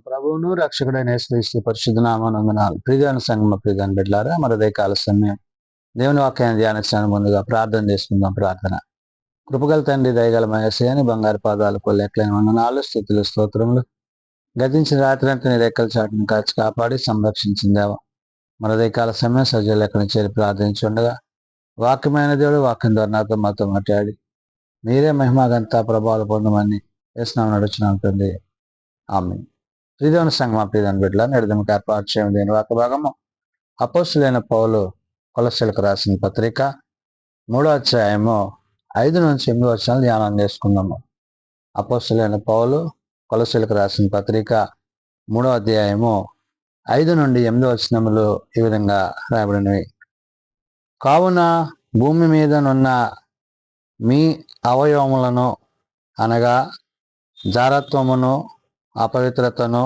ప్రభువును రక్షకుడైన యేసుక్రీస్తు పరిశుద్ధ నామమున ప్రియమైన సంగమ ప్రియమైన బిడ్డలారా మరదే కాల సమయం దేవుని వాక్యాన్ని ధ్యానించడానికి ముందుగా ప్రార్థన చేసుకుందాం. ప్రార్థన. కృపగల తండ్రి, దయగల మహేశయాని బంగారు పాదాలకు లెక్కలైన వందనాలు, స్థుతులు, స్తోత్రములు. గతించిన రాత్రి అంతా నీ రెక్కల చాటును కాచి కాపాడి సంరక్షించిందేవా మరదే కాల సమయం సజ్జలు ఎక్కడి చేరి ప్రార్థించుండగా వాక్యమైన దేవుడు వాక్యం ద్వారా నాతో మాతో మాట్లాడి మీరే మహిమాగంత ప్రభావాలు పొందమని వేసినాం నడుచున్నాం తండ్రి. ఆమె ప్రియమైన సంగమ ప్రియమైన బిడ్డల నడిదమికి ఏర్పాటు చేయడం దేని వాక భాగము అపోస్తులైన పౌలు కొలస్సీలకు రాసిన పత్రిక 3వ అధ్యాయము 5 నుంచి 8 వచనాలు ధ్యానం చేసుకున్నాము. అపోస్తులైన పౌలు కొలస్సీలకు రాసిన పత్రిక 3వ అధ్యాయము 5 నుండి 8 వచనములు ఈ విధంగా రాయబడినవి. కావున భూమి మీదనున్న మీ అవయవములను అనగా జారత్వమును, అపవిత్రతను,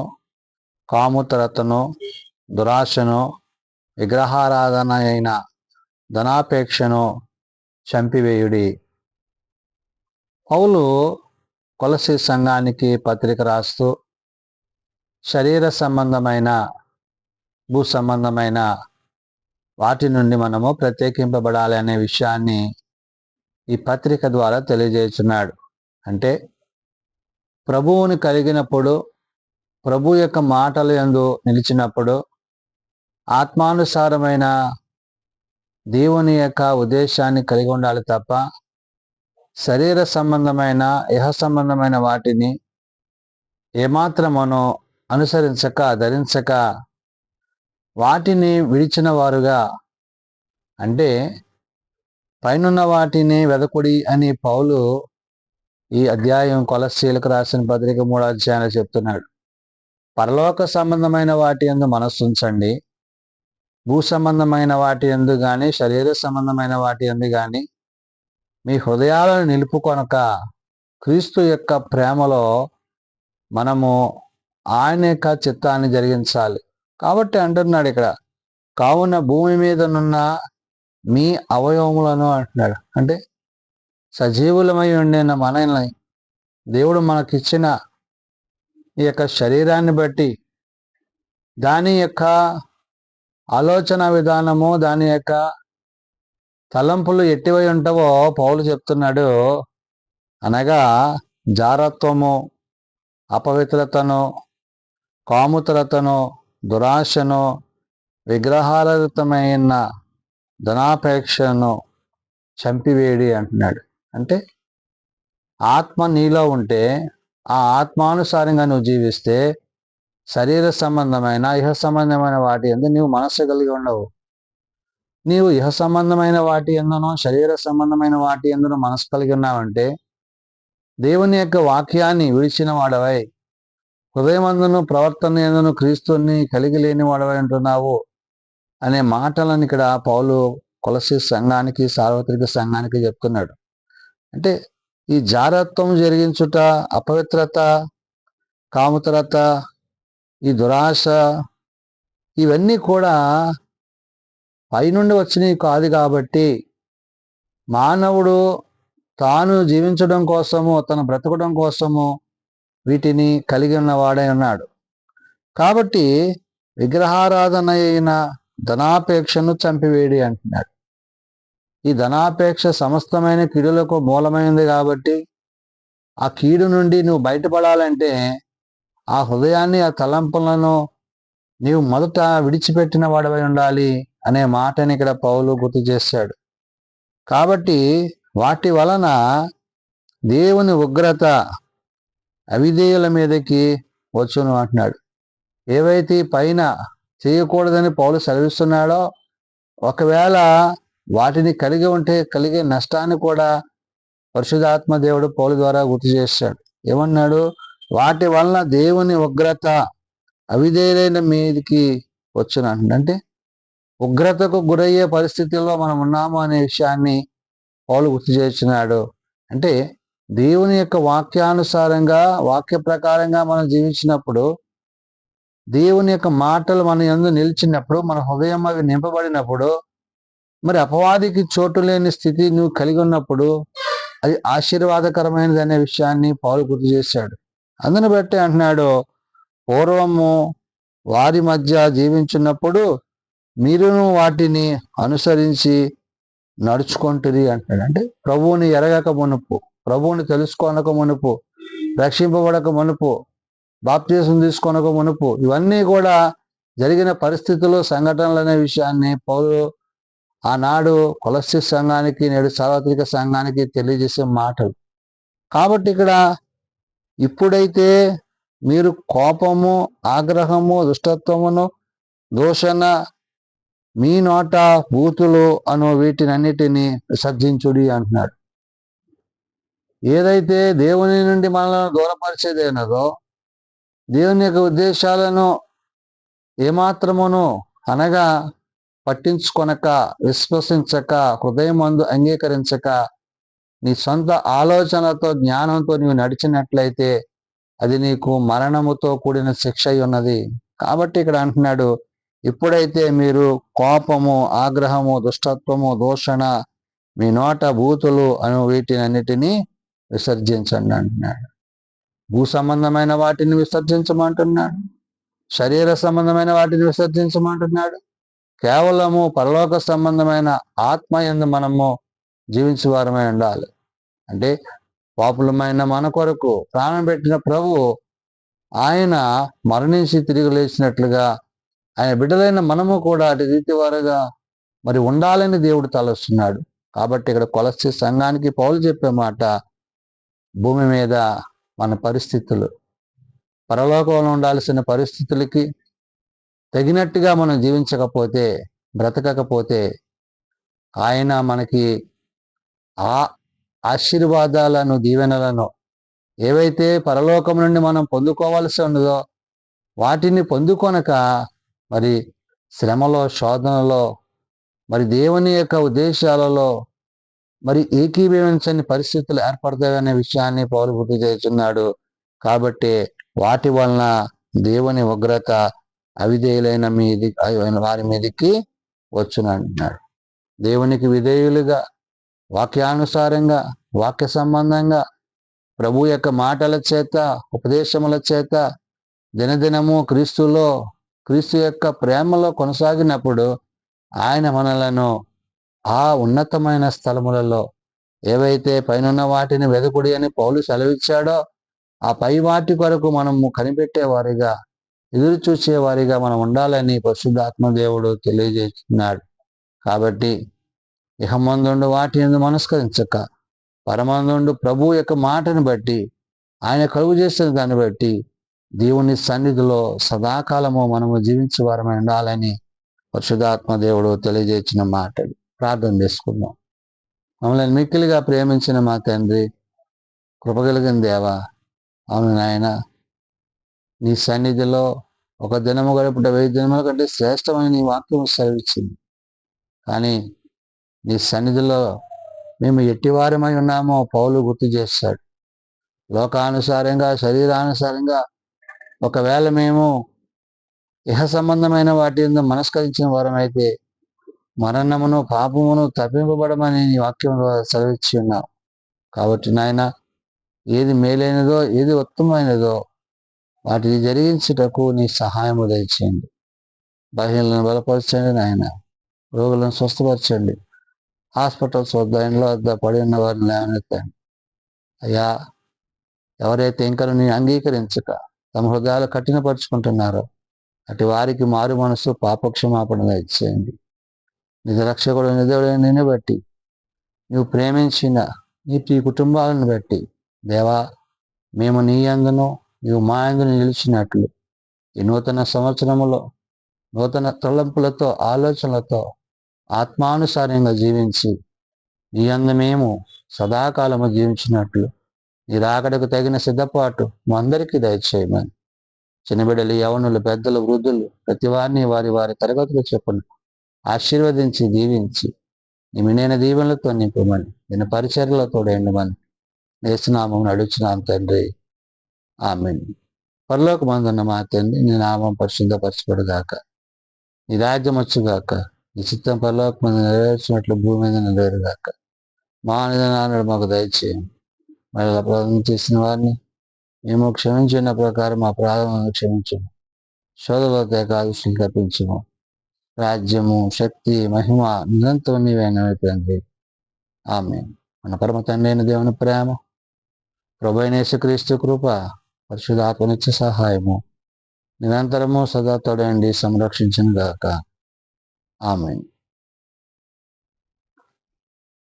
కాముతరతను, దురాశను, విగ్రహారాధన అయిన ధనాపేక్షను చంపివేయుడి. పౌలు కొలసీ సంఘానికి పత్రిక రాస్తూ శరీర సంబంధమైన, భూ సంబంధమైన వాటి నుండి మనము ప్రత్యేకింపబడాలి అనే విషయాన్ని ఈ పత్రిక ద్వారా తెలియజేస్తున్నాడు. అంటే ప్రభువుని కలిగినప్పుడు, ప్రభు యొక్క మాటలు యందు నిలిచినప్పుడు ఆత్మానుసారమైన దేవుని యొక్క ఉద్దేశాన్ని కలిగి ఉండాలి తప్ప శరీర సంబంధమైన, ఇహ సంబంధమైన వాటిని ఏమాత్రమును అనుసరించక, ధరించక వాటిని విడిచిన వారుగా, అంటే పైనున్న వాటిని వెదకుడి అని పౌలు ఈ అధ్యాయం కొలస్సీలకు రాసిన పత్రిక 3వ అధ్యాయంలో చెప్తున్నాడు. పరలోక సంబంధమైన వాటి యందు మనస్సు ఉంచండి. భూ సంబంధమైన వాటి యందు కానీ, శరీర సంబంధమైన వాటి యందు కానీ మీ హృదయాలను నిలుపుకొనక క్రీస్తు యొక్క ప్రేమలో మనము ఆయన యొక్క చిత్తాన్ని జరిగించాలి. కాబట్టి అంటున్నాడు ఇక్కడ, కావున భూమి మీదనున్న మీ అవయవములను అంటున్నాడు. అంటే సజీవులమై ఉండిన మనల్ని దేవుడు మనకిచ్చిన ఈ యొక్క శరీరాన్ని బట్టి దాని యొక్క ఆలోచన విధానము, దాని యొక్క తలంపులు ఎట్టివై ఉంటావో పౌలు చెప్తున్నాడు. అనగా జారత్వము, అపవిత్రతను, కాముతరతను, దురాశను, విగ్రహారాధితమైన ధనాపేక్షను చంపివేడి అంటున్నాడు. అంటే ఆత్మ నీలో ఉంటే, ఆ ఆత్మానుసారంగా నువ్వు జీవిస్తే శరీర సంబంధమైన, ఇహ సంబంధమైన వాటి యందు నీవు మనస్సు కలిగి ఉండవు. నీవు ఇహ సంబంధమైన వాటి యందునో, శరీర సంబంధమైన వాటి యందునో మనసు కలిగి ఉన్నావంటే దేవుని యొక్క వాక్యాన్ని విడిచిన వాడవై, హృదయమందును ప్రవర్తన యందును క్రీస్తుని కలిగి లేని వాడవై ఉంటున్నావు అనే మాటలను ఇక్కడ పౌలు కొలసీ సంఘానికి, సార్వత్రిక సంఘానికి చెప్తున్నాడు. అంటే ఈ జారత్వం జరిగించుట, అపవిత్రత, కాముతరత, ఈ దురాశ, ఇవన్నీ కూడా పైనుండి వచ్చినవి కాదు. కాబట్టి మానవుడు తాను జీవించడం కోసము, తను బ్రతకడం కోసము వీటిని కలిగి ఉన్నవాడై ఉన్నాడు. కాబట్టి విగ్రహారాధన అయిన ధనాపేక్షను చంపివేడి అంటున్నాడు. ఈ ధనాపేక్ష సమస్తమైన కీడులకు మూలమైంది. కాబట్టి ఆ కీడు నుండి నువ్వు బయటపడాలంటే ఆ హృదయాన్ని, ఆ తలంపులను నీవు మొదట విడిచిపెట్టిన వాడవై ఉండాలి అనే మాటని ఇక్కడ పౌలు గుర్తు చేశాడు. కాబట్టి వాటి వలన దేవుని ఉగ్రత అవిధేయుల మీదకి వచ్చును అంటున్నాడు. ఏవైతే పైన చేయకూడదని పౌలు సెలవిస్తున్నాడో, ఒకవేళ వాటిని కలిగి ఉంటే కలిగే నష్టాన్ని కూడా పరిశుద్ధాత్మ దేవుడు పౌలు ద్వారా గుర్తు చేశాడు. ఏమన్నాడు? వాటి వలన దేవుని ఉగ్రత అవిధేయులైన మీదకి వచ్చును. అంటే ఉగ్రతకు గురయ్యే పరిస్థితుల్లో మనం ఉన్నాము అనే విషయాన్ని పౌలు గుర్తు చేస్తున్నాడు. అంటే దేవుని యొక్క వాక్యానుసారంగా, వాక్య ప్రకారంగా మనం జీవించినప్పుడు, దేవుని యొక్క మాటలు మన యందు నిలిచినప్పుడు, మన హృదయం అవి నింపబడినప్పుడు, మరి అపవాదికి చోటు లేని స్థితి నువ్వు కలిగి ఉన్నప్పుడు అది ఆశీర్వాదకరమైనది అనే విషయాన్ని పౌలు గుర్తు చేశాడు. అందుని బట్టి అంటున్నాడు, పూర్వము వారి మధ్య జీవించినప్పుడు మీరును వాటిని అనుసరించి నడుచుకుంటుంది అంటున్నాడు. అంటే ప్రభువుని ఎరగక మునుపు, ప్రభువుని తెలుసుకోనక మునుపు, రక్షింపబడక మునుపు, బాప్తీసం తీసుకొనక మునుపు, ఇవన్నీ కూడా జరిగిన పరిస్థితులు, సంఘటనలు అనే విషయాన్ని పౌలు ఆనాడు కొలస్సీ సంఘానికి, నేడు సార్వత్రిక సంఘానికి తెలియజేసే మాటలు. కాబట్టి ఇక్కడ ఇప్పుడైతే మీరు కోపము, ఆగ్రహము, దుష్టత్వమును, దూషణ, మీ నోట బూతులు అను వీటినన్నిటినీ విసర్జించుడి అంటున్నాడు. ఏదైతే దేవుని నుండి మనల్ని దూరపరిచేదేనదో, దేవుని యొక్క ఉద్దేశాలను ఏమాత్రమును అనగా పట్టించుకొనక, విశ్వసించక, హృదయమందు అంగీకరించక, నీ సొంత ఆలోచనతో, జ్ఞానంతో నీవు నడిచినట్లయితే అది నీకు మరణముతో కూడిన శిక్ష అయి ఉన్నది. కాబట్టి ఇక్కడ అంటున్నాడు, ఇప్పుడైతే మీరు కోపము, ఆగ్రహము, దుష్టత్వము, దూషణ, మీ నోట బూతులు అను వీటినన్నిటినీ విసర్జించండి అంటున్నాడు. భూ సంబంధమైన వాటిని విసర్జించమంటున్నాడు, శరీర సంబంధమైన వాటిని విసర్జించమంటున్నాడు. కేవలము పరలోక సంబంధమైన ఆత్మ యందు మనము జీవించేవారమై ఉండాలి. అంటే పాపులమైన మన కొరకు ప్రాణం పెట్టిన ప్రభు, ఆయన మరణించి తిరిగి లేచినట్లుగా ఆయన బిడ్డలైన మనము కూడా అటు రీతి వారుగా మరి ఉండాలని దేవుడు తలస్తున్నాడు. కాబట్టి ఇక్కడ కొలస్సీ సంఘానికి పౌలు చెప్పే మాట, భూమి మీద మన పరిస్థితులు, పరలోకంలో ఉండాల్సిన పరిస్థితులకి తగినట్టుగా మనం జీవించకపోతే, బ్రతకకపోతే ఆయన మనకి ఆ ఆశీర్వాదాలను, దీవెనలను ఏవైతే పరలోకం నుండి మనం పొందుకోవాల్సి ఉన్నదో వాటిని పొందుకొనక మరి శ్రమలో, శోధనలో, మరి దేవుని యొక్క ఉద్దేశాలలో మరి ఏకీభవించని పరిస్థితులు ఏర్పడతాయనే విషయాన్ని పౌలు గుర్తు చేస్తున్నాడు. కాబట్టి వాటి వలన దేవుని ఉగ్రత అవిధేయులైన వారి మీదకి వచ్చునంటున్నాడు. దేవునికి విధేయులుగా, వాక్యానుసారంగా, వాక్య సంబంధంగా, ప్రభు యొక్క మాటల చేత, ఉపదేశముల చేత దినదినము క్రీస్తు యొక్క ప్రేమలో కొనసాగినప్పుడు ఆయన మనలను ఆ ఉన్నతమైన స్థలములలో, ఏవైతే పైనున్న వాటిని వెదకుడి అని పౌలు సెలవిచ్చాడో ఆ పై వాటి కొరకు మనము కనిపెట్టేవారిగా, ఎదురు చూసేవారిగా మనం ఉండాలని పరిశుద్ధాత్మ దేవుడు తెలియజేస్తున్నాడు. కాబట్టి ఇహమందుండు వాటి యందు మనస్కరించక, పరమందుండు ప్రభు యొక్క మాటను బట్టి, ఆయన కలుగు చేసిన దాన్ని బట్టి దేవుని సన్నిధిలో సదాకాలము మనము జీవించే వారమై ఉండాలని పరిశుద్ధాత్మ దేవుడు తెలియజేసిన మాటలు. ప్రార్థన చేసుకుందాం. మమ్మల్ని మిక్కిలిగా ప్రేమించిన మా తండ్రి, కృపగలిగిన దేవా, అవును నాయన, నీ సన్నిధిలో ఒక దినము గడుపుట 1000 దినముల కంటే శ్రేష్టమైన నీ వాక్యం సెలవిచ్చింది. కానీ నీ సన్నిధిలో మేము ఎట్టివారమై ఉన్నామో పౌలు గుర్తు చేశాడు. లోకానుసారంగా, శరీరానుసారంగా ఒకవేళ మేము ఇహ సంబంధమైన వాటి యందు మనస్కరించిన వారమైతే మరణమును, పాపమును తప్పింపబడమని నీ వాక్యంలో సెలవిచ్చి ఉన్నావు. కాబట్టి నాయన, ఏది మేలైనదో, ఏది ఉత్తమమైనదో వాటిని జరిగించుటకు నీ సహాయము దయచేయండి. బలహీనలను బలపరచండి నాయన, రోగులను స్వస్థపరచండి, హాస్పిటల్స్ వద్ద, ఇండ్ల వద్ద పడి ఉన్న వారిని లేవనెత్తండి. అయ్యా, ఎవరైతే ఇంకా నీ అంగీకరించక తమ హృదయాలు కఠినపరుచుకుంటున్నారో అటు వారికి మారు మనసు, పాపక్షమాపణ దయచేయండి. నిజ రక్షకుడు నిజుడైన నిన్ను బట్టి, నువ్వు ప్రేమించిన నీ కుటుంబాలను బట్టి దేవా, మేము నీ యందును, నీవు మా యందును నిలిచినట్లు ఈ నూతన సంవత్సరములో నూతన తలంపులతో, ఆలోచనలతో ఆత్మానుసారంగా జీవించి నీ యందు మేము సదాకాలము జీవించినట్లు నీ రాకడకు తగిన సిద్ధపాటు మా అందరికీ దయచేయమని, చిన్నబిడ్డలు, యవనులు, పెద్దలు, వృద్ధులు ప్రతి వారిని వారి వారి తరగతులు చెప్పును ఆశీర్వదించి, దీవించి నీ మినైన దీవెనలతో నింపమని, నేను పరిచర్యలతో ఎండమని నేస్తున్నామని అడుగుచున్నాను తండ్రి. ఆమేన్. పరలోకమందున్న మా తండ్రి, నీ నామం పరిశుద్ధపరచబడుగాక, నీ రాజ్యం వచ్చుగాక, నీ చిత్తం పరలోకమందు నెరవేర్చినట్లు భూమి మీద నెరవేరుగాక. మా నిధనాలను మాకు దయచేయండి, మళ్ళీ అపరాధం చేసిన వారిని మేము క్షమించిన ప్రకారం మా ప్రారంభం క్షమించము, శోధలోకి కాలుష్యం కల్పించము. రాజ్యము, శక్తి, మహిమ నిరంతరం నీవైన తండ్రి. ఆమేన్. మన పరమ తండ్రి అయిన దేవుని ప్రేమ, ప్రభువైన యేసుక్రీస్తు కృప, పరిశుద్ధాత్మ నిత్య సహాయము నిరంతరము సదా తోడండి సంరక్షించును గాక. ఆమేన్.